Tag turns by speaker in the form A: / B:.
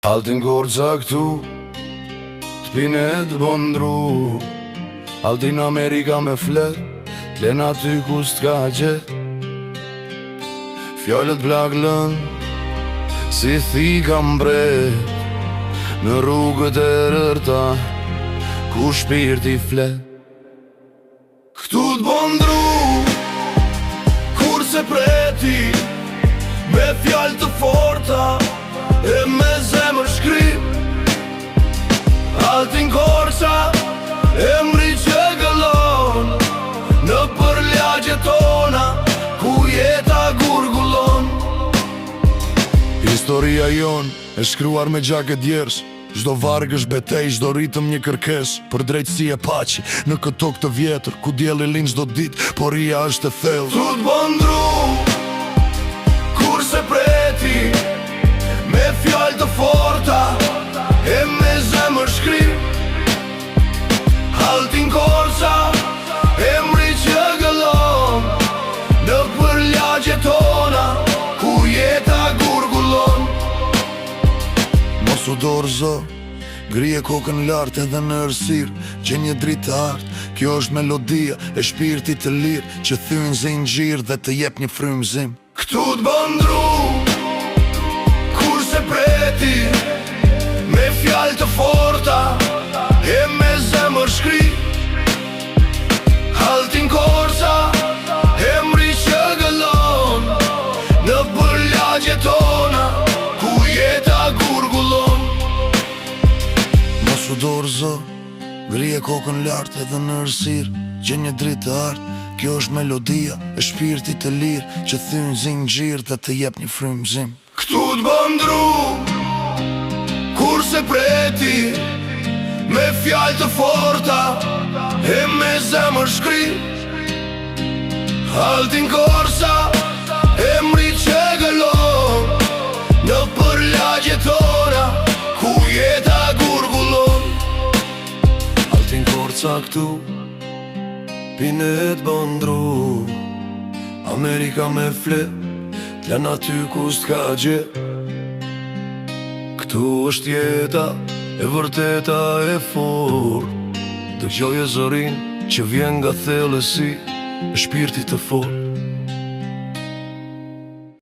A: Altin gorca këtu, t'pine t'bondru. Altin Amerika me flet, t'len aty ku s't'ka gjet. Fjallët blaglën, si thika mbret, në rrugët e rërta, ku shpirti flet. Këtu t'bondru, kur se preti, me fjallë të forta, e me zemër shkrim. Altin Korça, emri që gëllon në përlagjet tona, ku jeta gurgullon. Historia jon e shkruar me gjak e djers, çdo varg është betej, çdo ritëm një kërkes për drejtësi e paqe në këtë tokë të vjetër, ku dielli lind çdo ditë, por ria është e thellë. Tu t'bondru, kur se preti, me fjallë të forta, e me zemër shkrim. Altin Korça, emri që gëllon në përlagjet tona, ku jeta gurgullon. Mos u dorëzo, grije kokën lartë edhe në errësirë, gjen një dritë të artë. Kjo është melodia e shpirtit të lirë, që thyn zinxhir dhe të jep një frymëzim. Këtu t'bondru, kur se preti, me fjallë të forta, e me zemër shkri. Altin Korça, emri që gëllon në përlagjet tona, ku jeta gurgullon. Mos u dorëzo, grije kokën lartë edhe në errësirë, gjen një dritë të artë. Kjo është melodia e shpirtit të lirë, që thyn zinxhir dhe të jep një frymëzim. Këtu t'bondru, kur se preti, me fjallë të forta, e me zemër shkri. Altin Korça, emri që gëllon në përlagjet tona, ku jeta gurgullon. Altin Korça këtu, pine t'bondru. Amerika me flet, t'len aty ku s't'ka gjet. Këtu është jeta e vërteta e fort, dëgjoj e zërin që vjen nga thellësi e shpirtit të fort.